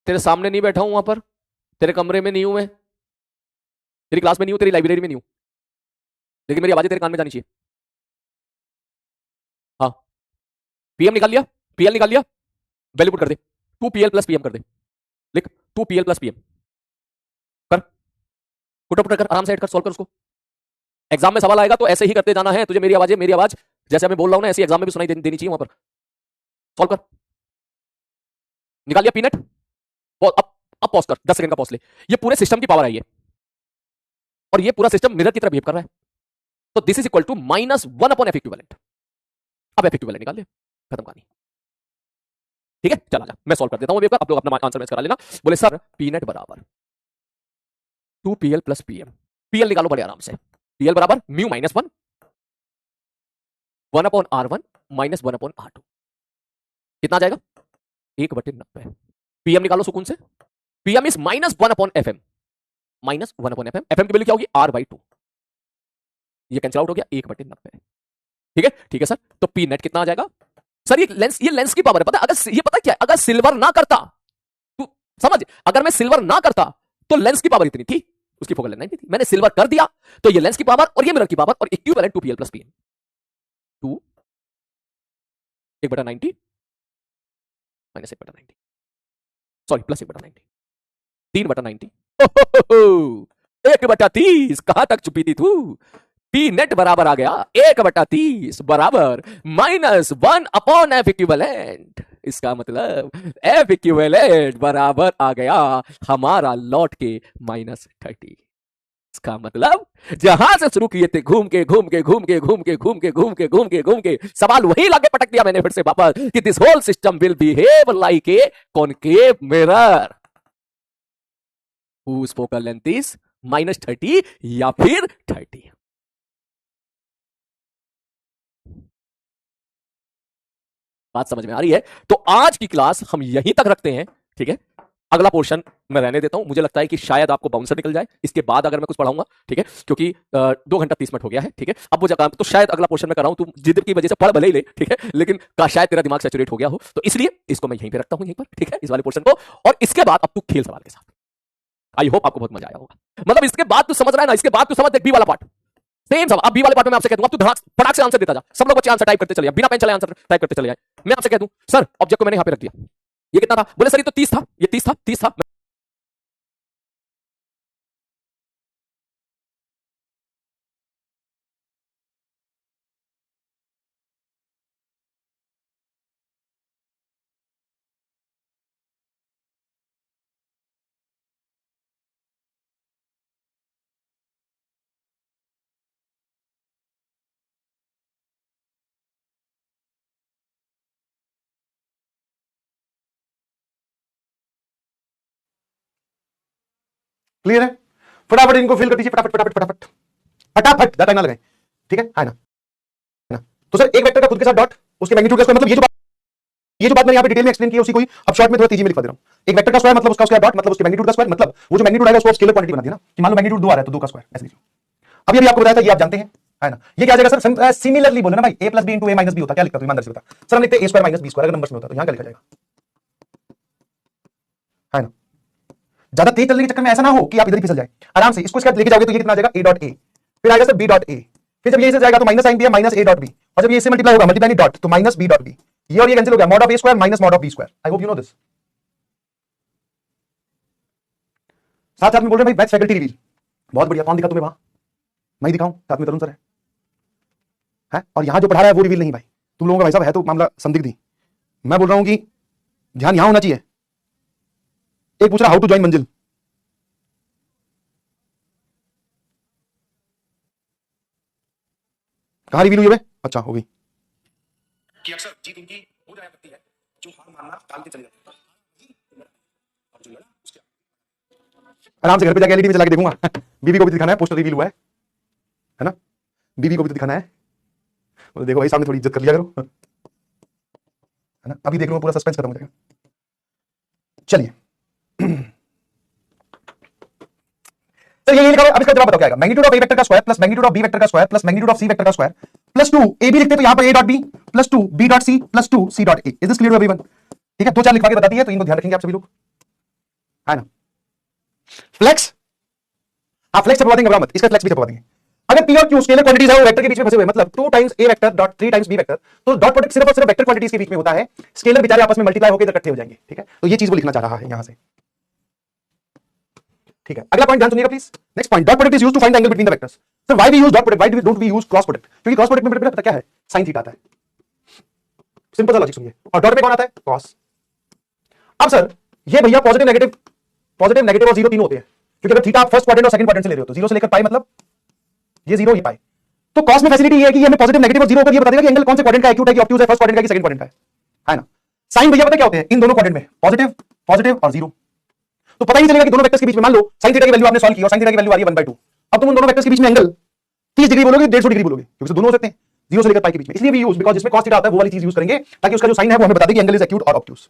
तेरे सामने नहीं बैठा हूं वहां पर, तेरे कमरे में नहीं हूं मैं, तेरी क्लास में नहीं हूं, तेरी लाइब्रेरी में नहीं हूं, लेकिन मेरी आवाजें तेरे कान में जानी चाहिए। हाँ, पीएम निकाल लिया, पीएल निकाल लिया, वैल्यू पुट कर दे, 2 PL प्लस पीएम कर दे, लिख 2 PL प्लस पीएम कर, पुट पुट कर, आराम से ऐड कर, सॉल्व कर उसको। एग्जाम में सवाल आएगा तो ऐसे ही करते जाना है, तुझे मेरी आवाज जैसे मैं बोल रहा हूं ना, ऐसी एग्जाम में भी सुनाई देनी चाहिए वहां पर। सॉल्व कर, निकाल लिया पीनेट, अब पॉज कर, 10 सेकंड का पॉज ले। ये पूरे सिस्टम की पावर है ये, और ये पूरा सिस्टम मिरर की तरह बिहेव कर रहा है, तो this is equal to -1 upon F equivalent. अब एफ इक्विवेलेंट निकाल ले, खत्म कहानी। ठीक है, चला जा, मैं सॉल्व कर देता हूं, आप लोग अपना आंसर मैच करा लेना। बोले सर पीनेट बराबर 2 PL प्लस पीएम, पीएल निकालो बड़े आराम से, पीएल बराबर mu -1 1 upon R1 -1 upon R2, कितना आ जाएगा 1/90। पीएम निकालो सुकून से, PM is -1 upon FM, -1 upon FM, FM की वैल्यू क्या होगी R/2, ये कैंसिल आउट हो गया 1/90। ठीक है सर, तो पी नेट कितना आ जाएगा सर? ये लेंस की पावर है, पता है? अगर ये पता क्या है, अगर सिल्वर ना करता, तू समझ, अगर मैं सिल्वर ना करता तो लेंस की पावर इतनी थी, उसकी फोकल लेंथ नहीं थी, मैंने सिल्वर कर दिया तो ये लेंस की पावर और ये मिरर की पावर, और equivalent 2 PL plus PM, 2 1/90 -1/90, sorry plus 1/90, 3/90, 1/30, कहां तक छुपी थी तू? पी नेट बराबर आ गया 1/30 बराबर -1 अपॉन एफ इक्विवेलेंट। इसका मतलब एफ इक्विवेलेंट बराबर आ गया हमारा लौट के -30। इसका मतलब जहां से शुरू किए थे, घूम के सवाल वही लाके पटक दिया मैंने फिर से वापस कि this whole system will behave like a concave mirror whose focal length is -30 या फिर 30। बात समझ में आ रही है? तो आज की क्लास हम यहीं तक रखते हैं, ठीक है? अगला पोर्शन मैं रहने देता हूं, मुझे लगता है कि शायद आपको बाउंसर निकल जाए इसके बाद अगर मैं कुछ पढ़ाऊंगा, ठीक है? क्योंकि 2 घंटा 30 मिनट हो गया है, ठीक है? अब वो जगह तो शायद अगला पोर्शन में कराऊं, तू जिद की वजह से पढ़ भले ही ले, ठीक है? लेकिन का शायद तेरा दिमाग सैचुरेट हो गया हो, तो इसलिए इसको मैं यहीं पे रखता हूं, यहीं पर, ठीक है? इस वाले पोर्शन को, और इसके बाद अब तू खेल सवाल के साथ। आई होप आपको बहुत मजा आया होगा। मतलब इसके बाद तू समझ रहा है ना, इसके बाद तू समझ देख बी वाला पार्ट, सेम सवाल। अब बी वाले पार्ट में मैं आपसे कह दूंगा, तू फटाक से आंसर देता जा, सब लोग बच्चे आंसर टाइप करते चले जाए, बिना पेन चले आंसर टाइप करते चले जाए। मैं आपसे कह दूं सर ऑब्जेक्ट को मैंने यहां पे रख दिया, ये कितना था? बोले सर ये तो 30 था, ये 30 था। क्लियर है? फटाफट इनको फिल कर दीजिए, फटाफट फटाफट फटाफट फटाफट, ज्यादा ना लगाएं, ठीक है? है ना? तो सर एक वेक्टर का खुद के साथ डॉट, उसके मैग्नीट्यूड का स्क्वायर, मतलब ये जो बात मैंने यहां पे डिटेल में एक्सप्लेन की है उसी को ही अब शॉर्ट में थोड़ा तेजी में लिखवा दे रहा हूं। एक वेक्टर का स्क्वायर मतलब उसका स्क्वायर डॉट मतलब उसके मैग्नीट्यूड का स्क्वायर, मतलब वो जो मैग्नीट्यूड आएगा उसको स्केलर क्वांटिटी बना दिया ना, कि मान लो मैग्नीट्यूड 2 आ रहा है तो 2 का स्क्वायर ऐसे लिखो। अब ये भी आपको बताया था, ये आप जानते हैं, है ना? ये क्या आ जाएगा सर? सिमिलरली बोलो ना भाई, a + b * a - b होता, क्या लिखता है ईमानदारी से बता? सर हम लिखते हैं a² - b² अगर नंबर्स में होता तो यहां क्या लिखा जाएगा? है ना? ज्यादा तेज चलने के चक्कर में ऐसा ना हो कि आप इधर ही फिसल जाए, आराम से इसको इसके साथ लेके जाओगे तो ये कितना आ जाएगा a.a, फिर आएगा सर b.a, फिर जब ये इसे जाएगा तो माइनस साइन भी है -a.b, और जब ये इससे मल्टीप्लाई होगा, मल्टीप्लाई नहीं डॉट, तो -b.b, ये और ये कैंसिल हो गया, mod of a² - mod of b²। I hope you know this. साथ साथ में बोल रहे हैं भाई बैच फैकल्टी रिवील, बहुत बढ़िया। कौन दिखा तुम्हें वहां? मैं दिखाऊं? साथ में तरुण सर है, और यहां जो पढ़ा रहा है वो रिवील नहीं भाई, तुम लोगों का भाई साहब है तो मामला संदिग्ध ही। मैं बोल रहा हूं कि ध्यान यहां होना चाहिए। एक पूछ रहा हाउ टू ज्वाइन मंजिल, कहां रिवील हुई है? अच्छा हो गई कि अक्सर जीत उनकी हो जाया करती है जो हार मानना टाल के चले जाते हैं। आराम से घर पे जाके एलईडी में चला के देखूंगा। बीबी को भी दिखाना है, पोस्टर रिवील हुआ है ना? बीबी को भी तो दिखाना है। तो देखो भाई सामने थोड़ी इज्जत कर लिया करो, है ना? अभी देख लो पूरा सस्पेंस खत्म हो जाएगा। चलिए तो ये लिखा हुआ, अब इसका जवाब बताओ क्या आएगा? मैग्नीट्यूड ऑफ ए वेक्टर का square plus magnitude of B vector का square plus magnitude of c vector का स्क्वायर प्लस 2 ए बी लिखते तो यहां पर a.b plus 2 b.c plus 2 c.a। Is this clear to everyone? ठीक है, 2 4 लिखवा के बताती है तो इनको ध्यान रखेंगे आप सभी लोग। है ना। फ्लेक्स, हाँ फ्लेक्स छपवा देंगे, मत इसका फ्लेक्स भी छपवा देंगे। अगर पी और क्यू स्केलर क्वांटिटीज है वो वेक्टर के बीच में फंसे हुए, मतलब 2 times a vector dot 3 times b vector, तो डॉट प्रोडक्ट सिर्फ और सिर्फ वेक्टर क्वांटिटीज के बीच में होता है, स्केलर बेचारे आपस में मल्टीप्लाई होकर इकट्ठे हो जाएंगे, ठीक है। तो ये चीज वो लिखना चाह रहा है यहां से, ठीक है। अगला पॉइंट ध्यान सुनिएगा please. Next point, dot product is used to find angle between the vectors. Sir why we use dot product, why don't we use cross product? क्योंकि क्रॉस प्रोडक्ट में पता क्या है, sin थीटा आता है, सिंपल सा लॉजिक सुनिए। और डॉट में कौन आता है, cos। अब सर ये भैया पॉजिटिव नेगेटिव और जीरो तीनों होते हैं, क्योंकि अगर थीटा आप फर्स्ट क्वाड्रेंट और सेकंड क्वाड्रेंट से ले रहे हो तो जीरो से लेकर पाई, मतलब ये जीरो, ये पाई। तो कॉस में फैसिलिटी ये है कि ये हमें पॉजिटिव नेगेटिव और जीरो पर ये बता देगा कि एंगल कौन से क्वाड्रेंट का एक्यूट है, कि ऑब्ट्यूज है, फर्स्ट क्वाड्रेंट का कि सेकंड क्वाड्रेंट का है ना। साइन भैया पता क्या होते हैं इन दोनों क्वाड्रेंट में, पॉजिटिव और जीरो। तो पता ही नहीं चलेगा कि दोनों वेक्टर्स के बीच में, मान लो sin थीटा की वैल्यू आपने सॉल्व की और sin थीटा की वैल्यू आ रही है 1/2, अब तुम उन दोनों वेक्टर्स के बीच में एंगल 30 डिग्री बोलोगे, 150 डिग्री बोलोगे, क्योंकि दोनों हो सकते हैं जीरो से लेकर पाई के बीच में। इसलिए भी यूज, बिकॉज़ जिसमें cos थीटा आता है वो वाली चीज यूज करेंगे ताकि उसका जो साइन है वो हमें बता दे कि एंगल इज एक्यूट और ऑब्ट्यूज,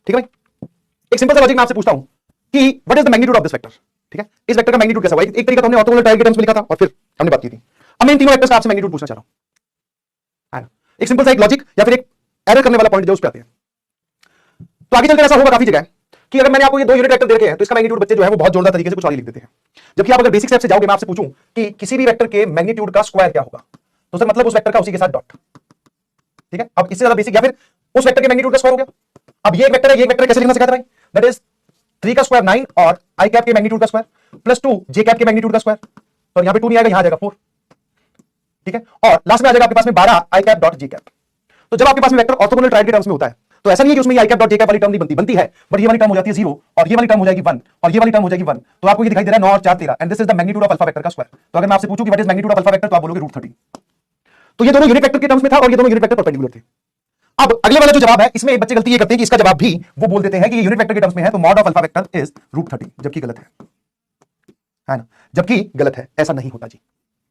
ठीक है भाई। एक सिंपल सा लॉजिक मैं आपसे पूछता हूं कि what is the magnitude of this vector, ठीक है। इस वेक्टर का मैग्नीट्यूड कैसा होगा? एक तरीका तो हमने ऑर्थोगोनल ट्रायंगल के टर्म्स में लिखा था और फिर हमने बात की थी। अब मैं इन तीनों वेक्टर्स का आपसे मैग्नीट्यूड पूछना चाह रहा हूं, है ना। एक सिंपल सा एक लॉजिक या फिर एक एरर करने वाला पॉइंट जो उस पे आते हैं। तो आगे चलकर ऐसा होगा काफी जगह कि अगर मैंने आपको ये दो यूनिट वेक्टर दे रखे हैं तो इसका मैग्नीट्यूड बच्चे जो है वो बहुत जोरदार तरीके से कुछ और ही लिख देते हैं। जबकि आप अगर बेसिक स्टेप से जाओगे, मैं आपसे पूछूं कि किसी भी वेक्टर के मैग्नीट्यूड का स्क्वायर क्या होगा, तो सर मतलब उस वेक्टर का उसी के साथ डॉट, ठीक है। अब इससे ज्यादा बेसिक, या फिर उस वेक्टर के मैग्नीट्यूड का स्क्वायर हो गया। अब ये एक वेक्टर है, ये वेक्टर कैसे लिखना सिखाता भाई, दैट इज 3 का स्क्वायर 9 और आई कैप के मैग्नीट्यूड का स्क्वायर प्लस 2 जे कैप के मैग्नीट्यूड का स्क्वायर। तो यहां पे 2 नहीं आएगा, यहां आ जाएगा 4, ठीक है। और लास्ट में आ जाएगा आपके पास में 12 आई कैप डॉट जे कैप। तो जब आपके पास में वेक्टर ऑर्थोगोनल ट्रायंगल के टर्म्स में होता है तो ऐसा नहीं है कि उसमें ये आई कैप डॉट जे कैप वाली टर्म नहीं बनती है, बट ये वाली टर्म हो जाती है 0 और ये वाली टर्म हो जाएगी 1 और ये वाली टर्म हो जाएगी 1। तो आपको ये दिखाई दे रहा है 9 और 4 13, and this is the magnitude of alpha vector का स्क्वायर। तो अगर मैं आपसे पूछूं कि what is magnitude of alpha vector, तो आप बोलोगे √13। तो ये दोनों यूनिट वेक्टर के टर्म्स में था और ये दोनों यूनिट वेक्टर परपेंडिकुलर थे। अब अगले वाला जो जवाब है, इसमें एक बच्चे गलती ये करते हैं कि इसका जवाब भी वो बोल देते हैं कि ये यूनिट वेक्टर के टर्म्स में है, तो mod of alpha vector is √13, जबकि गलत है ना, जबकि गलत है। ऐसा नहीं होता जी,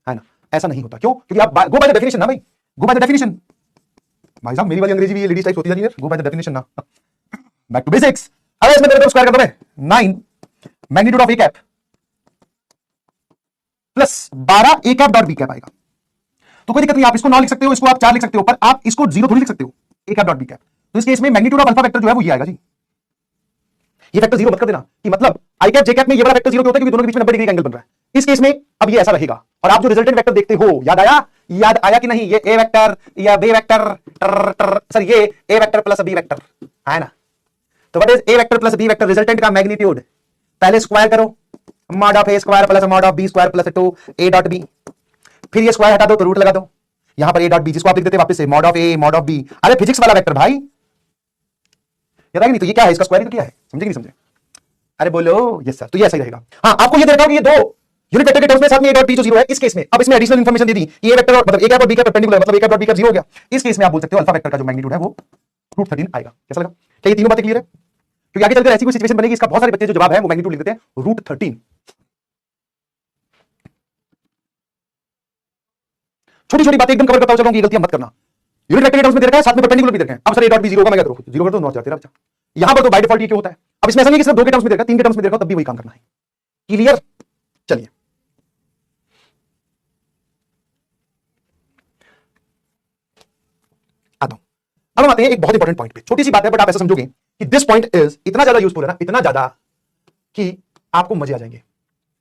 है ना, ऐसा नहीं होता। क्यों? क्योंकि आप गो बाय द डेफिनेशन ना भाई, गो बाय द डेफिनेशन। भाई साहब मेरी वाली अंग्रेजी भी ये लेडीज टाइप होती जाती है, गो बाय द डेफिनेशन ना। Back to basics. अब इसमें मेरे को स्क्वायर कर दो मैं 9 magnitude of A cap plus 12 A cap dot B cap आएगा। तो कोई दिक्कत नहीं, आप इसको 9 लिख सकते हो, इसको आप 4 लिख सकते हो, पर आप इसको 0 थोड़ी लिख सकते हो, ए कैप डॉट बी कैप। तो इस केस में मैग्नीट्यूड ऑफ अल्फा वेक्टर जो है वो ये आएगा जी। ये वेक्टर 0 मत कर देना कि मतलब आई कैप जे कैप में ये वाला वेक्टर 0 क्यों होता है, क्योंकि दोनों के बीच में 90 डिग्री का एंगल बन रहा है। इस केस में अब ये ऐसा रहेगा और आप जो रिजल्टेंट वेक्टर देखते हो, याद आया कि नहीं, ये ए वेक्टर या बी वेक्टर, सर ये A vector plus B vector है ना। तो what is A vector plus B vector, resultant का मैग्नीट्यूड। पहले स्क्वायर करो, mod of A square plus mod of B square plus 2 A dot B, फिर ये square हटा दो तो रूट लगा दो, यहां पर ए डॉट बी जिसको आप लिख देते हैं वापस से mod of A mod of B. अरे फिजिक्स वाला वेक्टर भाई, याद आएगा नहीं? तो ये क्या है, इसका स्क्वायर ही तो क्या है, समझे कि नहीं समझे? अरे बोलो यस सर। तो ये ऐसा ही रहेगा। हाँ आपको ये देखा कि ये दो यूनिट वेक्टर के टर्म्स में साथ में ए डॉट बी जो 0 है, इस केस में अब इसमें एडिशनल इंफॉर्मेशन दे दी कि ए वेक्टर मतलब ए कैप और बी कैप परपेंडिकुलर, मतलब ए कैप डॉट बी कैप 0 हो गया। इस केस में आप बोल सकते हो अल्फा वेक्टर का जो मैग्नीट्यूड है वो √13 आएगा। कैसा लगा? क्या ये तीनों बातें क्लियर है? क्योंकि आगे चलकर ऐसी कोई सिचुएशन बनेगी, इसका बहुत सारे बच्चे जो जवाब है वो मैग्नीट्यूड लिख देते हैं √13। छोटी छोटी बातें एकदम कवर करता हूं, ये गलतियां मत करना। यूनिट वेक्टर के टर्म्स में दे रखा है, साथ में परपेंडिकुलर भी दे रखा है। अब सर ए डॉट बी 0 होगा, मैं क्या करूं? 0 कर दो, 9 4 13 बच्चा। यहां पर तो बाय डिफॉल्ट ये क्यों होता है? अब इसमें ऐसा नहीं कि सिर्फ 2 के टर्म्स में दे रखा है, 3 के टर्म्स में दे रखा, तब भी वही काम करना है। क्लियर? चलिए आता हूं। अब हम आते हैं एक बहुत इंपॉर्टेंट पॉइंट पे। छोटी सी बात है बट आप ऐसा समझोगे कि दिस पॉइंट इज इतना ज्यादा यूजफुल है ना, इतना ज्यादा कि आपको मजे आ जाएंगे,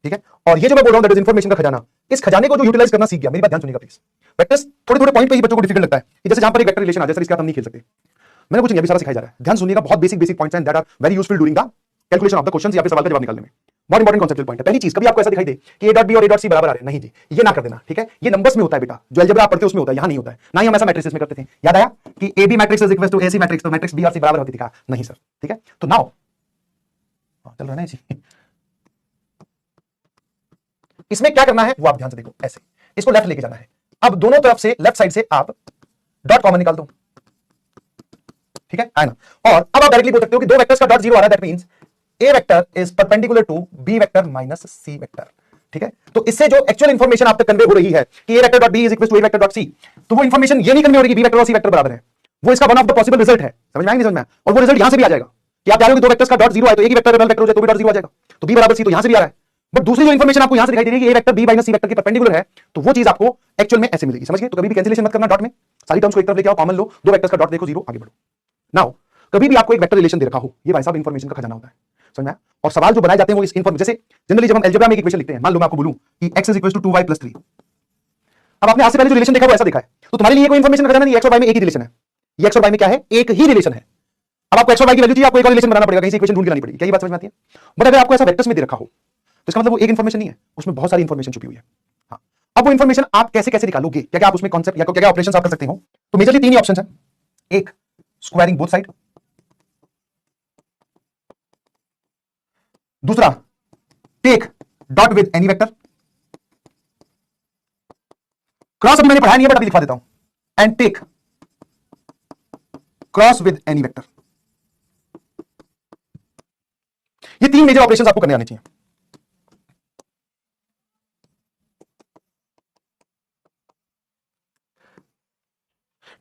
ठीक है। और ये जो मैं बोल रहा हूं दैट इज इंफॉर्मेशन का खजाना, इस खजाने को जो यूटिलाइज करना सीख गया, मेरी बात ध्यान सुनिएगा प्लीज। वेक्टर्स थोड़े थोड़े पॉइंट पे ही बच्चों को डिफिकल्ट लगता है कि जैसे जहां पर एक वेक्टर रिलेशन आ जाए, सर इसके साथ हम नहीं खेल सकते। मैंने कुछ नहीं, अभी सारा सिखाया जा रहा है। ध्यान सुनिएगा, बहुत बेसिक बेसिक पॉइंट्स हैं that are very useful during the calculation of the questions या फिर सवाल का जवाब निकालने में। बहुत इंपॉर्टेंट कॉन्सेप्चुअल पॉइंट है। पहली चीज, कभी आपको ऐसा दिखाई दे कि ए डॉट बी और ए डॉट सी बराबर आ रहे हैं, नहीं जी, ये ना कर देना, ठीक है। ये नंबर्स में होता है बेटा, जो अलजेब्रा आप पढ़ते हो उसमें होता है, यहां नहीं होता है। ना ही हम ऐसा मैट्रिसेस में करते थे। याद आया कि A B matrix is equal to A C matrix, तो मैट्रिक्स बी और सी बराबर होती थी क्या? नहीं सर, ठीक है। तो नाउ चल रहा है ना जी, इसमें क्या करना है वो आप ध्यान से देखो। ऐसे इसको लेफ्ट लेके जाना है। अब दोनों तरफ से लेफ्ट साइड से आप डॉट कॉमन निकाल दो, ठीक है ना। और अब आप डायरेक्टली बोल सकते हो कि दो वेक्टर्स का डॉट 0 आ रहा है, that means A vector is perpendicular to B vector minus C vector, ठीक है। तो इससे जो एक्चुअल इंफॉर्मेशन आप तक कन्वे हो रही है कि a vector dot b is equal to a vector dot c, तो वो इंफॉर्मेशन ये नहीं कन्वे हो रही कि बी वेक्टर और सी वेक्टर बराबर है। वो इसका one of the possible result है। समझ में आएगा? नहीं समझ में? और वो रिजल्ट यहां से भी आ जाएगा कि आप कह रहे हो कि दो वेक्टर्स का डॉट 0 है तो एक ही वेक्टर वेक्टर हो जाए तो भी डॉट 0 आ जाएगा, तो बी बराबर सी तो यहां से भी आ रहा है। बट दूसरी जो इंफॉर्मेशन आपको यहां से दिखाई दे रही है कि a vector B minus C vector के परपेंडिकुलर है, तो वो चीज आपको एक्चुअल में ऐसे मिलेगी। समझ गए? तो कभी भी कैंसिलेशन मत करना डॉट में, सारी टर्म्स को एक तरफ लेके आओ, कॉमन लो, दो वेक्टर्स का डॉट देखो 0, आगे बढ़ो। नाउ कभी भी आपको एक वेक्टर रिलेशन दे रखा हो, ये भाई साहब इंफॉर्मेशन का खजाना होता है, समझ में आया? और सवाल जो बनाए जाते हैं वो इस इन्फॉर्मेशन, जैसे जनरली जब हम अलजेब्रा में एक इक्वेशन लिखते हैं, मान लो मैं आपको बोलूं कि x is equal to 2y plus 3, अब आपने आज से पहले जो रिलेशन देखा वो ऐसा देखा है, तो तुम्हारे लिए कोई इंफॉर्मेशन का खजाना नहीं, x और y में एक ही रिलेशन है, ये x और y में क्या है, एक ही रिलेशन है। अब आपको x और y की वैल्यू चाहिए, आपको एक और रिलेशन बनाना पड़ेगा, कहीं से इक्वेशन ढूंढ के लानी पड़ेगी, क्या ये बात समझ में आती है? बट अगर आपको ऐसा वेक्टर्स में दे रखा हो तो इसका मतलब वो एक इंफॉर्मेशन नहीं है, उसमें बहुत सारी इंफॉर्मेशन छुपी हुई है। हाँ, अब वो इंफॉर्मेशन आप कैसे कैसे निकालोगे, क्या क्या आप उसमें कॉन्सेप्ट या क्या क्या ऑपरेशंस आप कर सकते हो? तो मेजरली तीन ही ऑप्शंस हैं, एक स्क्वायरिंग बोथ साइड, दूसरा take dot with any vector, cross अभी मैंने पढ़ाया नहीं है बट अभी लिखवा देता हूं, and take cross with any vector. ये तीन मेजर ऑपरेशंस आपको करने आने चाहिए।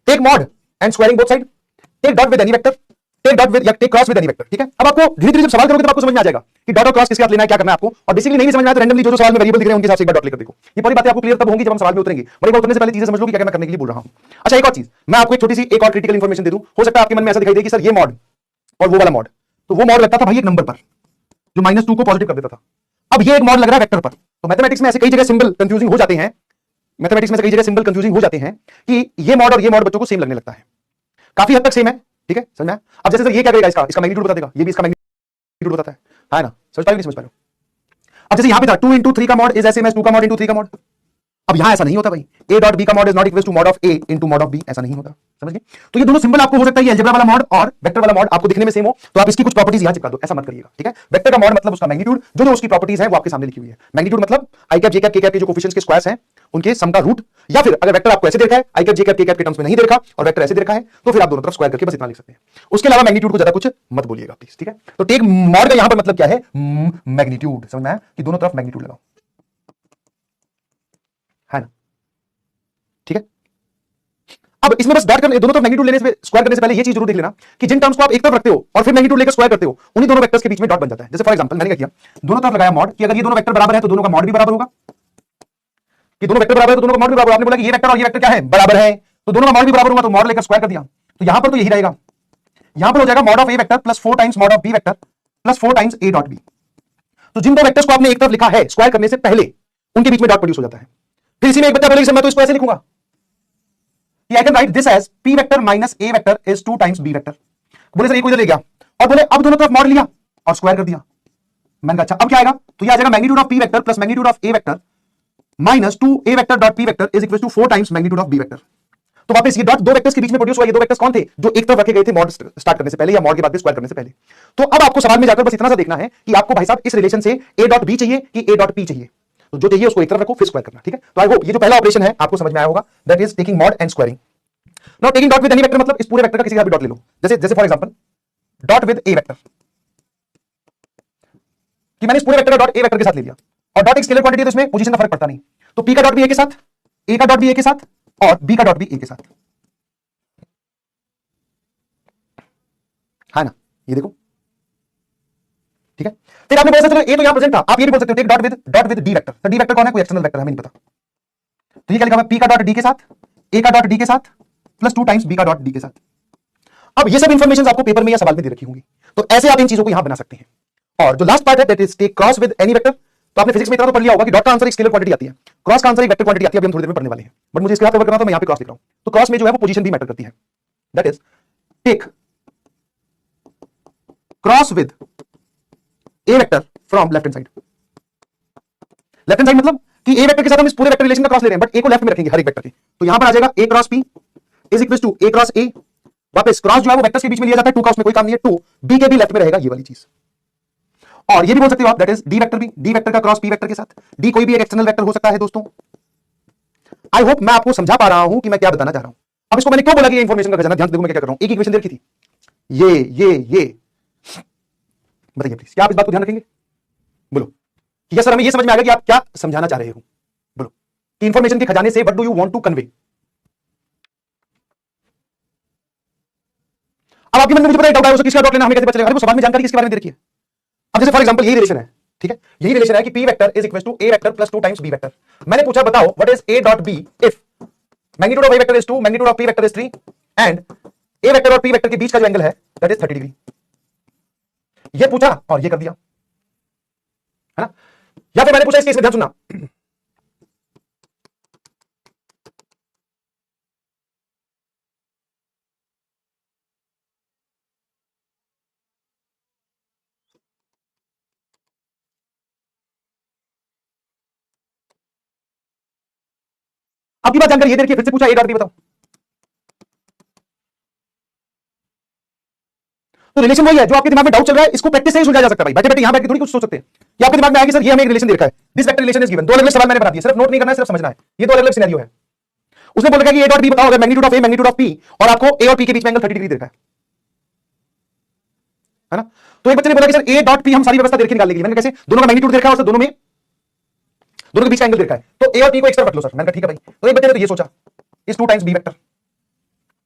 Take mod and squaring both side, take dot with any vector, take dot with या take cross with any vector, ठीक है? अब आपको धीरे धीरे जब सवाल करोगे तो आपको समझ में आ जाएगा कि डॉट और क्रॉस किसके साथ लेना है, क्या करना है आपको, और बेसिकली नहीं समझ में आया तो रैंडमली जो सवाल में वेरिएबल दिख रहे हैं उनके हिसाब से एक बार डॉट लेकर देखो। ये पूरी बातें आपको क्लियर तब होंगी जब हम सवाल में उतरेंगे, बड़ी बात उतरने से पहले चीजें समझ लो कि क्या क्या मैं करने के लिए बोल रहा हूं। अच्छा, एक और चीज मैं आपको एक छोटी सी एक और क्रिटिकल इंफॉर्मेशन दे दूं, हो सकता है आपके मन में ऐसा दिखाई दे कि सर ये मॉड और वो वाला मॉड, तो वो मॉड लगता था भाई एक नंबर पर जो -2 को पॉजिटिव कर देता था, अब ये एक मॉड लग रहा है वेक्टर पर। तो मैथमेटिक्स में ऐसे कई जगह सिंबल कंफ्यूजिंग हो जाते हैं, मैथमेटिक्स में कई जगह सिंबल कंफ्यूजिंग हो जाते हैं कि ये मॉड और ये मॉड बच्चों को सेम लगने लगता है, काफी हद तक सेम है, ठीक है? समझ में? अब जैसे सर ये क्या करेगा, इसका मैग्नीट्यूड बता देगा, ये भी इसका मैग्नीट्यूड बताता है ना? समझ पाए नहीं समझ पा रहे हो? अब जैसे यहां पे था 2 into 3 का mod is S M S 2 का मॉड into 3 का मॉड, अब यहां ऐसा नहीं होता भाई, a डॉट b का mod is not equal to mod of a into mod of b, ऐसा नहीं होता, समझ गए? तो ये दोनों सिंबल आपको हो सकता है ये अलजेब्रा वाला मॉड और वेक्टर वाला मॉड आपको दिखने में सेम हो, तो आप इसकी कुछ प्रॉपर्टीज यहां चिपका दो, ऐसा मत करिएगा, ठीक है? वेक्टर का मॉड मतलब उसका मैग्नीट्यूड, जो उसकी प्रॉपर्टीज है वो आपके सामने लिखी हुई है। मैग्नीट्यूड मतलब आई कैप जे कैप के कैप के जो कोफिशिएंट्स के स्क्वायर्स हैं उनके सम का रूट, या फिर अगर वेक्टर आपको ऐसे दे रखा है आई कैप जे कैप के कैप के टर्म्स में नहीं दे रखा और वेक्टर ऐसे दे रखा है तो फिर आप दोनों तरफ स्क्वायर करके बस इतना लिख सकते हैं, उसके अलावा मैग्नीट्यूड को ज्यादा कुछ मत बोलिएगा प्लीज, ठीक है? तो टेक मॉड का यहां पर मतलब क्या है, मैग्नीट्यूड, समझ में आया कि दोनों तरफ मैग्नीट्यूड लगाओ, है ना? ठीक है? अब इसमें बस डॉट करने, दोनों तरफ मैग्नीट्यूड लेने से स्क्वायर करने से पहले ये चीज जरूर देख लेना कि जिन टर्म्स को आप एक तरफ रखते हो और फिर मैग्नीट्यूड लेकर स्क्वायर करते हो उन्हीं दोनों वेक्टर्स के बीच में डॉट बन जाता है। जैसे फॉर एग्जांपल मैंने क्या किया, दोनों तरफ लगाया मॉड कि अगर ये दोनों वेक्टर बराबर है तो दोनों का मॉड भी बराबर होगा, कि दोनों वेक्टर बराबर है तो दोनों का मॉड भी बराबर। आपने बोला कि ये वेक्टर और ये वेक्टर क्या है, बराबर है, तो दोनों का मॉड भी बराबर होगा, तो मॉड लेकर स्क्वायर कर दिया, तो यहां पर तो यही रहेगा, यहां पर हो जाएगा mod of A vector plus 4 times mod of B vector plus 4 times A dot B. तो जिन दो वेक्टर्स को आपने एक तरफ लिखा है स्क्वायर करने से पहले उनके बीच में डॉट प्रोड्यूस हो जाता है। फिर इसी में एक बच्चा बोलेगा मैं तो इसको ऐसे लिखूंगा, I can write this as p vector minus a vector is 2 times b vector। बोले सर ये कोई इधर ले गया और बोले अब दोनों तरफ मॉड लिया और स्क्वायर कर दिया, मैंने कहा अच्छा अब क्या आएगा, तो ये आ जाएगा magnitude of p vector plus magnitude of a vector minus 2a vector dot p vector is equal to 4 times magnitude of b vector. तो वापस ये डॉट दो वेक्टर्स के बीच में प्रोड्यूस हुआ, ये दो वेक्टर्स कौन थे जो एक तरफ रखे गए थे मॉड स्टार्ट करने से पहले या मॉड के बाद स्क्वायर करने से पहले। तो अब आपको सवाल में जाकर बस इतना सा देखना है कि आपको भाई साहब इस रिलेशन से a डॉट b चाहिए कि a डॉट p चाहिए, तो जो चाहिए उसको एक तरफ रखो फिर स्क्वायर करना, ठीक है? तो आई होप ये जो पहला ऑपरेशन है आपको समझ में आया होगा, that is taking mod and squaring. Now taking dot with any vector मतलब इस पूरे वेक्टर का किसी का भी डॉट ले लो, जैसे जैसे for example dot with A vector, कि मैंने इस पूरे वेक्टर का डॉट ए वेक्टर के साथ ले लिया और डॉट एक स्केलर क्वांटिटी है तो इसमें पोजीशन का फर्क पड़ता नहीं, तो पी का डॉट भी ए के साथ, ए का डॉट भी ए के साथ और बी का डॉट भी ए के साथ, है ना? ये देखो, ठीक है? फिर आपने बोला चलो ए तो यहां प्रेजेंट था, आप ये भी बोल सकते हो take dot with D vector, तो डी वेक्टर कौन है, कोई एक्सटर्नल वेक्टर है, हमें नहीं पता, तो ये क्या लिखा हुआ है, पी का डॉट डी के साथ, ए का डॉट डी के साथ प्लस 2 टाइम्स बी का डॉट डी के साथ। अब ये सब इंफॉर्मेशन आपको पेपर में या सवाल में दे रखी होंगी, तो ऐसे आप इन चीजों को यहां बना सकते हैं। और जो लास्ट पार्ट है that is take cross with any vector, तो आपने फिजिक्स में इतना तो पढ़ लिया होगा कि डॉट का आंसर एक स्केलर क्वांटिटी आती है, क्रॉस का आंसर एक वेक्टर क्वांटिटी आती है, अभी हम थोड़ी देर में पढ़ने वाले हैं, बट मुझे इसके साथ कवर करना तो मैं यहां पे क्रॉस लिख रहा हूं। तो क्रॉस में जो है वो पोजीशन भी मैटर करती है, that is take cross with A vector from left hand side. Left hand side मतलब कि ए वेक्टर के साथ हम इस पूरे वेक्टर रिलेशन का क्रॉस ले रहे हैं, बट ए को लेफ्ट में रखेंगे हर एक वेक्टर के, तो यहां पर आ जाएगा a cross p is equal to a cross a, वापस क्रॉस जो है वो वेक्टर्स के बीच में लिया जाता है, 2 का उसमें कोई काम नहीं है, 2 बी के भी लेफ्ट में रहेगा ये वाली चीज। और ये भी बोल सकते हो आप दैट इज डी वेक्टर भी, डी वेक्टर का क्रॉस पी वेक्टर के साथ, डी कोई भी एक एक्सटर्नल वेक्टर हो सकता है दोस्तों। आई होप मैं आपको समझा पा रहा हूं कि मैं क्या बताना चाह रहा हूं। अब इसको मैंने क्यों बोला कि इंफॉर्मेशन का खजाना, ध्यान देखो मैं क्या कर रहा हूं, एक इक्वेशन दे रखी थी ये बताइए प्लीज, क्या आप इस बात को ध्यान रखेंगे? बोलो कि सर हमें ये समझ में आ गया कि आप क्या समझाना चाह रहे हो, बोलो कि इंफॉर्मेशन के खजाने से what do you want to convey. अब आपके मन में मुझे पता है डाउट है किसका डॉट लेना, हमें कैसे पता चलेगा? अरे वो सवाल में जानकारी किसके बारे में दे रखी है। अब जैसे फॉर एग्जांपल यही रिलेशन है, ठीक है? यही रिलेशन है कि p vector is equal to a vector plus 2 times b vector. मैंने पूछा बताओ what is a dot b if magnitude of a vector is 2, magnitude of p vector is 3 and A vector और P vector के बीच का जो angle है that is 30 degree. ये पूछा और ये कर दिया, है ना। या फिर मैंने पूछा, इस केस में ध्यान सुनना, आपकी बात जानकर ये देखिए, फिर से पूछा ए डॉट बी बताओ। तो रिलेशन वही है जो आपके दिमाग में डाउट चल रहा है, इसको प्रैक्टिस से ही सुलझाया जा सकता है भाई। बैठे बैठे यहां बैठ के थोड़ी कुछ सोच सकते हैं कि आपके दिमाग में आएगी सर ये हमें एक रिलेशन दे रखा है, this vector relation is given. दो अलग अलग सवाल मैंने बना दिए, सिर्फ नोट नहीं करना है, सिर्फ समझना है। ये दो अलग अलग सिनेरियो है। उसने बोला कि ए डॉट बी बताओ, अगर magnitude of A magnitude of P, और आपको ए और पी के बीच में एंगल 30 डिग्री दे रखा है ना। तो एक बच्चे ने बोला कि सर ए डॉट पी हम सारी व्यवस्था देख निकाल लेंगे। मैंने कैसे, दोनों का मैग्नीट्यूड देखा है और सर दोनों के बीच का एंगल देखा है, तो ए और पी को एक तरफ रख लो सर। मैंने कहा ठीक है भाई। तो एक बच्चे ने तो ये सोचा, इस 2 टाइम्स बी वेक्टर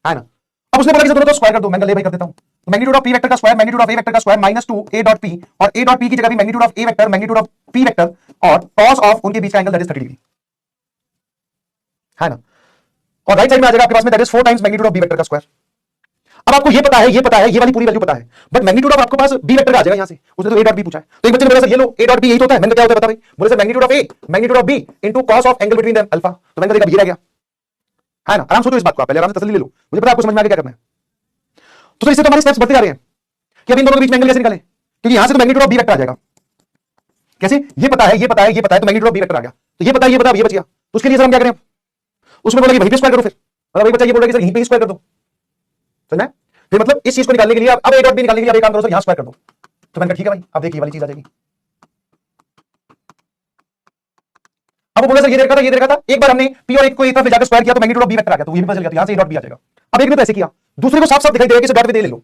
है ना। अब उसने बोला कि दोनों को स्क्वायर कर दो। मैं ले भाई कर देता हूं। तो मैग्नीट्यूड ऑफ पी वेक्टर का square magnitude of A vector का स्क्वायर -2 ए डॉट पी, और ए डॉट पी की जगह भी magnitude of A vector magnitude of P vector और cos ऑफ उनके बीच का एंगल दैट इज 30 डिग्री, है ना। और राइट साइड में आ जाएगा आपके पास में that is 4 times magnitude of B vector का स्क्वायर। अब आपको ये पता है, ये वाली पूरी वैल्यू पता है, बट मैग्नीट्यूड ऑफ आपके पास बी वेक्टर आ जाएगा यहां से। उसने तो ए डॉट बी पूछा है, तो एक बच्चे ने बोला सर ये लो ए डॉट बी यही तो होता है। मैंने क्या होता है बता भाई। बोले sir magnitude of A magnitude of B into cos of angle between them alpha. तो मैंने देखा ये रह गया, है ना। आराम सोचो इस बात को, आप पहले आराम से तसल्ली ले लो, मुझे पता है आपको समझ में आ गया क्या करना है। तो सर इससे तो हमारे स्टेप्स बढ़ते जा रहे हैं कि अब इन दोनों के बीच में एंगल कैसे निकालें, क्योंकि यहां से तो मैग्नीट्यूड ऑफ बी वेक्टर आ जाएगा। कैसे, ये पता है तो मैग्नीट्यूड ऑफ बी वेक्टर आ गया, तो ये पता ये बच गया। तो उसके लिए सर हम क्या करें, उसमें बोला कि वहीं पे स्क्वायर करो। फिर मतलब बच्चा ये बोल रहा है कि सर यहीं पे स्क्वायर कर दो, समझ में। फिर मतलब इस चीज को निकालने के लिए अब ए डॉट बी निकालने के लिए आप एक काम करो सर, यहां स्क्वायर कर दो। तो मैंने कहा ठीक है भाई, अब देखिए वाली चीज आ जाएगी। अब वो बोला सर ये देखा था एक बार हमने पी और एक को एक तरफ ले जाकर स्क्वायर किया तो मैग्नीट्यूड ऑफ बी वेक्टर आ गया, तो ये भी पता चल गया, तो यहां से ए डॉट बी आ जाएगा। अब एक ने तो ऐसे किया, दूसरे को साफ साफ दिखाई दे रहा है कि डॉट विद ए ले लो,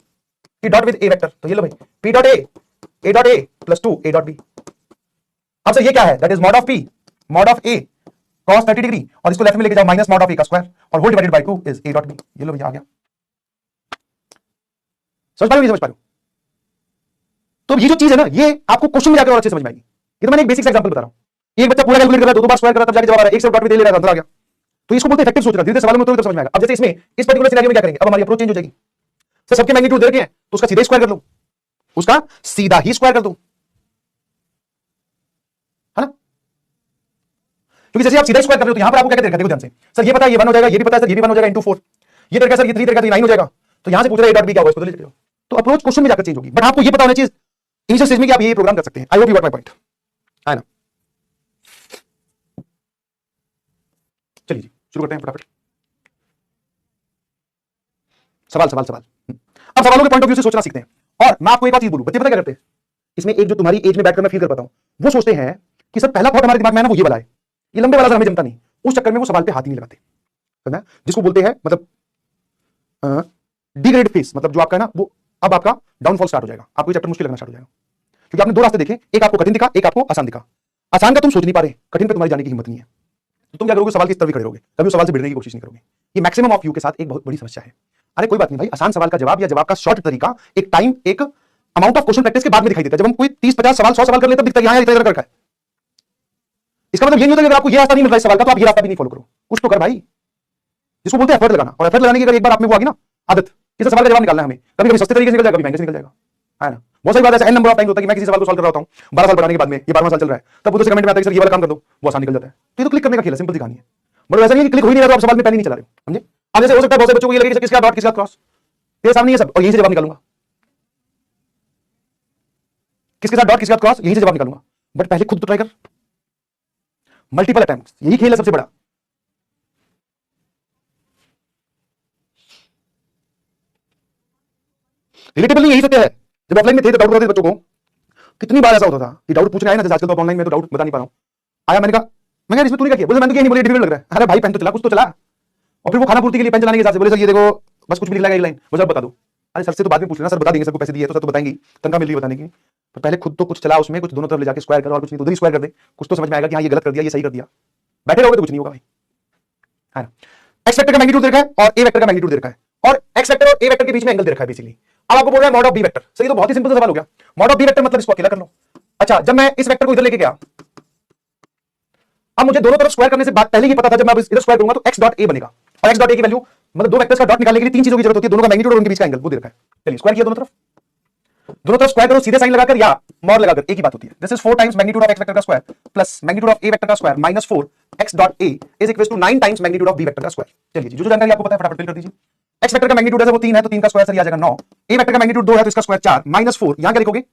कि डॉट विद ए वेक्टर। तो ये लो भाई P dot A plus 2 A dot B. अब सर ये क्या है, that is mod of A cos 30 degree, और इसको लेफ्ट में लेके जाओ माइनस मॉड ऑफ ए का स्क्वायर, और whole divided by 2 is A dot B. ये लो भैया आ गया। समझ पा रहे हो, नहीं समझ पा रहे हो। तो ये जो चीज है ना, ये आपको क्वेश्चन में जाकर और अच्छे समझ में आएगी। ये तो मैंने एक बेसिक एग्जांपल बता रहा हूं। एक बच्चा पूरा कैलकुलेट कर रहा है, 2 बार स्क्वायर कर रहा है, तब जाके जवाब आ रहा है, एक से डॉट दे ले रहा है, अंदर आ गया। तो इसको बोलते हैं इफेक्टिव सोच रहा है। धीरे सवालों में तो समझ में आएगा। अब जैसे इसमें इस पर्टिकुलर सिनेरियो में क्या करेंगे, अब हमारी अप्रोच चेंज हो जाएगी। सर सबके मैग्नीट्यूड दे रखे हैं, तो उसका सीधा स्क्वायर कर लो, उसका सीधा ही स्क्वायर कर दो, है ना। क्योंकि जैसे आप सीधा स्क्वायर कर रहे हो तो यहां पर आपको क्या कहते हैं, देखो ध्यान से। सर ये पता है ये 1 हो जाएगा, ये भी पता है सर ये भी 1 हो जाएगा इंटू 4। ये तरीका सर ये 3 तरीका तो 9 हो जाएगा। तो यहां से पूछ रहा है ए डॉट बी क्या होगा, इसको ले लीजिए। तो अप्रोच क्वेश्चन में जाकर चेंज होगी, बट आपको ये पता होना चाहिए इनिशियल स्टेज में कि आप ये प्रोग्राम कर सकते हैं। I hope you got my point, है ना। चलिए जी शुरू करते हैं फटाफट। सवाल अब सवालों के पॉइंट ऑफ व्यू से सोचना सीखते हैं। और मैं आपको एक बात चीज बोलूं, बच्चे पता क्या करते हैं, इसमें एक जो तुम्हारी एज में बैठकर मैं फील कर पाता हूं, वो सोचते हैं कि सर पहला थॉट हमारे दिमाग में है ना वो ये वाला है, ये लंबे वाला सर हमें जमता नहीं। उस चक्कर में वो सवाल पे हाथ ही नहीं लगाते, समझना, जिसको बोलते हैं मतलब डिग्रेड फेस, मतलब जो आपका है ना वो अब आपका डाउनफॉल स्टार्ट हो जाएगा, आपको ये चैप्टर मुश्किल लगना स्टार्ट हो जाएगा। क्योंकि आपने 2 रास्ते देखे, एक आपको कठिन दिखा, एक आपको आसान दिखा। आसान का तुम सोच नहीं पा रहे, कठिन पे तुम्हारी जाने की हिम्मत नहीं है, तो तुम क्या करोगे, सवाल की तरफ ही खड़े रहोगे, कभी उस सवाल से भिड़ने की कोशिश नहीं करोगे। ये मैक्सिमम ऑफ यू के साथ एक बहुत बड़ी समस्या है। अरे कोई बात नहीं भाई, आसान सवाल का जवाब या जवाब का शॉर्ट तरीका एक टाइम एक अमाउंट ऑफ क्वेश्चन प्रैक्टिस के बाद में दिखाई देता है। जब हम कोई 30-50 सवाल 100 सवाल कर लेते हैं, दिखता है यहां इतना है। इसका मतलब ये नहीं होता कि अगर आपको ये रास्ता नहीं मिल रहा है सवाल का, तो आप ये रास्ता भी नहीं फॉलो करो, कुछ तो कर भाई। जिसको बोलते हैं एफर्ट लगाना, और एफर्ट लगाने की अगर एक बार आप में वो आ गई ना आदत, किसी सवाल का जवाब निकालना है हमें, कभी कभी सस्ते तरीके से निकल जाएगा, कभी महंगे से निकल जाएगा, है ना। बहुत सारी बात है, एन नंबर ऑफ टाइम होता है कि मैं किसी सवाल को सॉल्व कर रहा हूं 12 साल पढ़ाने के बाद में, ये 12वां साल चल रहा है, तब उधर से कमेंट में आता है कि सर ये वाला काम कर दो, वो आसान निकल जाता है। तो ये तो क्लिक करने का खेल है, सिंपल सी कहानी है। मतलब ऐसा नहीं कि क्लिक हो ही नहीं रहा तो आप सवाल में पेन ही नहीं चला रहे हो, समझे। अब जैसे हो सकता है बहुत से बच्चों को ये लगे किसका डॉट किसका क्रॉस, तेरे सामने ये सब, और यहीं से जवाब निकालूंगा, किसके साथ डॉट किसके साथ क्रॉस, यहीं से जवाब निकालूंगा। बट पहले खुद तो ट्राई कर, मल्टीपल अटेम्प्ट्स, यही खेल है सबसे बड़ा। रिलेटेबल नहीं यही सत्य है। जब ऑफलाइन में थे तो डाउट होते बच्चों को, कितनी बार ऐसा होता था कि डाउट पूछने आए ना, जैसे आजकल तो ऑनलाइन में तो डाउट बता नहीं पा रहा हूं, आया मैंने कहा मैं यार इसमें तूने क्या किया, बोले मैंने तो नहीं, बोले डिफिकल्ट लग रहा है। अरे भाई पेन तो चला, कुछ तो चला। और फिर वो खाना पूर्ति के लिए पेन चलाने के हिसाब से बोले सर ये देखो बस कुछ भी लिख लगा एक लाइन, वो सर बता दो। अरे सर से तो बाद में पूछ लेना, सर बता देंगे, सबको पैसे दिए तो सर तो बताएंगे, तनख्वाह मिल रही है बताने की, पर पहले खुद तो कुछ चला उसमें, कुछ दोनों तरफ ले जाके स्क्वायर कर, और कुछ नहीं तो उधर ही स्क्वायर कर दे, कुछ तो समझ में आएगा कि हाँ ये गलत कर दिया ये सही कर दिया। बैठे रहोगे तो कुछ नहीं होगा भाई, है ना। एक्स वेक्टर का मैग्नीट्यूड दे रखा है और ए वेक्टर का मैग्नीट्यूड दे रखा है, और एक्स वेक्टर और ए वेक्टर के बीच में एंगल दे रखा है बेसिकली। अब आपको बोल रहा है mod of B vector, sir ये तो बहुत ही सिंपल सवाल हो गया। मॉड ऑफ बी वेक्टर मतलब इसको अकेला कर लो। अच्छा जब मैं इस वेक्टर को इधर लेके गया, अब मुझे दोनों तरफ स्क्वायर करने से बात पहले ही पता था जब मैं इधर स्क्वायर करूंगा तो x डॉट ए बनेगा, और x डॉट ए की वैल्यू मतलब दो वेक्टर्स का डॉट निकालने के लिए तीन चीजों की जरूरत होती है, दोनों का मैग्नीट्यूड और उनके बीच का एंगल वो दे रखा है। चलिए स्क्वायर किया दोनों तरफ स्क्वायर करो, सीधे साइन लगाकर या मॉड लगाकर, एक ही बात होती है। This is 4 times magnitude of x vector का square plus magnitude of A vector का square minus 4 x dot a is equal to 9 times magnitude of B vector का स्क्वायर। चलिए जो जानकारी आपको पता है फटाफट फिल कर दीजिए। एक्स वेक्टर का मैग्नीट्यूड है वो 3 है तो 3 का स्क्वायर सर आ जाएगा 9। ए वेक्टर का मैग्नीट्यूड 2 है तो इसका स्क्वायर 4 माइनस 4 यहां क्या लिखोगे,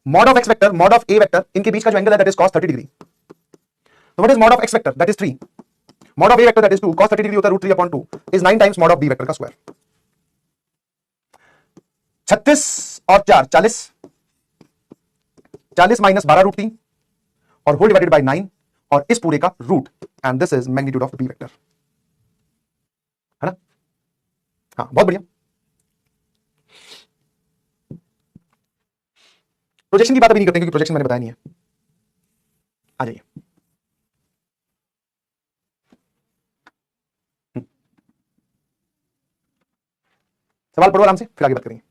mod of x vector mod of A vector, इनके बीच का जो एंगल है दैट इज cos 30 डिग्री। तो what is mod of x vector that is 3, mod of A vector that is 2, cos 30 degree होता है √3/2 is 9 times mod of B vector का square. 36 और 4 40, 40 माइनस 12 √3 और होल डिवाइडेड बाय 9 और इस पूरे का root, and this is magnitude of B vector, है ना। हाँ बहुत बढ़िया। प्रोजेक्शन की बात अभी नहीं करते क्योंकि प्रोजेक्शन मैंने बताया नहीं है। आ जाइए, सवाल पढ़ो आराम से फिर आगे बात करेंगे।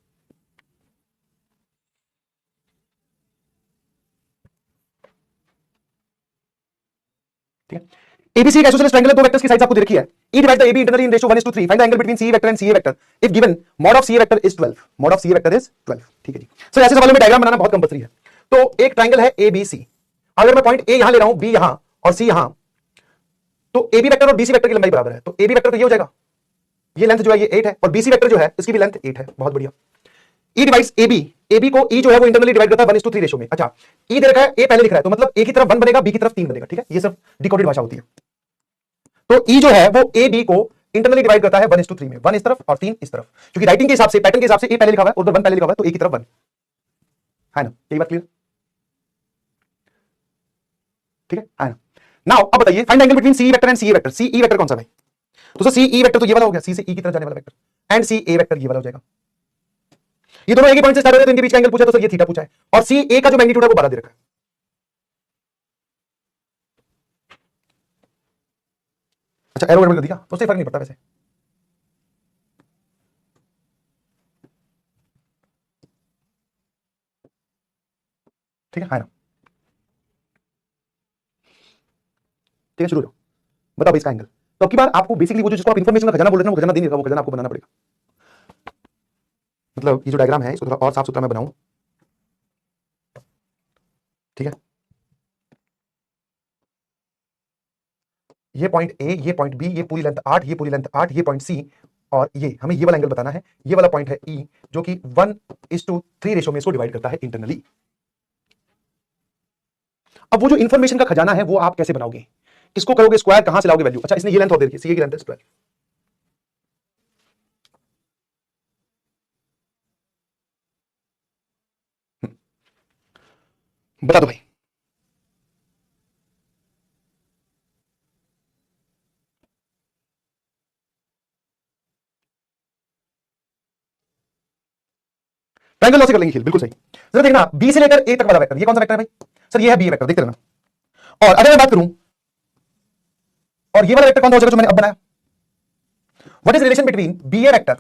ठीक है, ABC एक आइसोसेलेस ट्रायंगल है, दो वेक्टर्स की साइड्स आपको दे रखी है। E divide the AB internally in ratio 1:3। Find the angle between CE vector and CA vector if given mod of CA vector is 12। Mod of CA vector is 12। ठीक है जी sir, ऐसे सवालों में diagram बनाना बहुत compulsory है। तो एक triangle है ABC, अगर मैं पॉइंट A यहां ले रहा हूं, B यहां और C यहां, तो AB वेक्टर और BC वेक्टर की लंबाई बराबर है, तो AB वेक्टर तो ये हो जाएगा, ये लेंथ जो है ये 8 है, और BC वेक्टर जो है इसकी भी लेंथ 8 है। बहुत बढ़िया। E डिवाइड्स AB, AB को E जो है वो इंटरनली डिवाइड करता है 1:3 रेशियो में। अच्छा E दे रखा है, A पहले लिख रहा है, तो मतलब A की तरफ 1 बनेगा, B की तरफ 3 बनेगा। ठीक है, ये सब डिकोडेड भाषा होती है। तो E जो है वो AB को इंटरनली डिवाइड करता है 1:3 में, 1 इस तरफ और 3 इस तरफ, क्योंकि राइटिंग के हिसाब से पैटर्न के हिसाब से A पहले लिखा हुआ है, उधर 1 पहले लिखा हुआ है, तो A की तरफ 1 है ना। यही बात क्लियर, ठीक है ना। नाउ अब बताइए find angle between CE vector and CA vector. CE vector कौन सा भाई, तो सर CE वेक्टर तो ये वाला हो गया, C से E की तरफ जाने वाला वेक्टर, एंड CA वेक्टर ये वाला हो जाएगा। ये दोनों एक ही पॉइंट से स्टार्ट होते हैं तो इनके बीच का एंगल पूछा तो सर ये थीटा पूछा है, और CA का जो मैग्नीट्यूड है वो 12 दे रखा है। अच्छा एरो गड़बड़ कर दिया तो उससे फर्क नहीं पड़ता वैसे। ठीक है ना, ठीक है शुरू हो जाओ। बताओ इसका एंगल, तो अब की बार आपको बेसिकली वो जो जिसको आप इन्फॉर्मेशन का खजाना बोल रहे हैं वो खजाना दे नहीं रखा, वो खजाना आपको बनाना पड़ेगा। मतलब ये जो डायग्राम है इसको थोड़ा और साफ सुथरा मैं बनाऊं। ठीक है, ये पॉइंट A, ये पॉइंट B, ये पूरी लेंथ 8, ये पूरी लेंथ 8, ये पॉइंट C, और ये हमें ये वाला एंगल बताना है। ये वाला पॉइंट है E जो कि 1:3 रेशियो में इसको डिवाइड करता है इंटरनली। अब वो जो इन्फॉर्मेशन का खजाना है वो आप कैसे बनाओगे, किसको करोगे स्क्वायर, कहां से लाओगे वैल्यू। अच्छा इसने ये लेंथ और दे रखी है, CA की लेंथ है 12। बता दो भाई। ट्रायंगल लॉ से कर लेंगे खेल, बिल्कुल सही। जरा देखना बी से लेकर ए तक वाला वेक्टर, ये कौन सा वेक्टर है भाई, सर ये है बी वेक्टर, देखते रहना। और अगर मैं बात करूं, और ये वाला वेक्टर कौन सा हो जाएगा जो मैंने अब बनाया, what is relation between B A vector,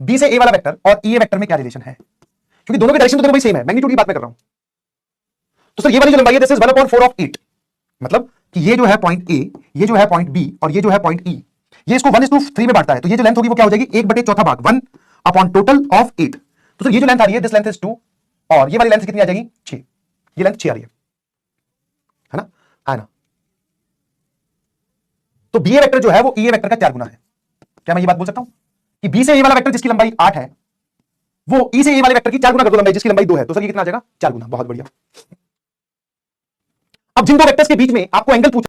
B से ए वाला वेक्टर और ई ए वेक्टर में क्या रिलेशन है, क्योंकि दोनों के डायरेक्शन तो दोनों भाई सेम है, मैग्नीट्यूड की बात मैं कर रहा हूं। तो सर ये वाली जो लंबाई है दिस इज 1/4 ऑफ 8, मतलब कि ये जो है पॉइंट ए, ये जो है पॉइंट बी, और ये जो है पॉइंट ई, ये इसको 1:3 में बांटता है, तो ये जो लेंथ होगी वो क्या हो जाएगी 1/4 भाग 1 अपॉन टोटल ऑफ 8। तो सर ये जो लेंथ आ रही है दिस लेंथ इज 2, और ये वाली लेंथ कितनी आ जाएगी 6, ये लेंथ 6 आ रही है ना। तो बी ए वेक्टर जो है वो ई ए वेक्टर का 4 गुना है। क्या मैं ये बात बोल सकता हूं कि बी से ए वाला वेक्टर जिसकी लंबाई 8 है वो ई से ए वाले वेक्टर की 4 गुना कर दो लंबाई जिसकी लंबाई 2 है, तो सर ये कितना आ जाएगा 4 गुना। बहुत बढ़िया। अब जिन दो वेक्टर्स के बीच में आपको एंगल पूछा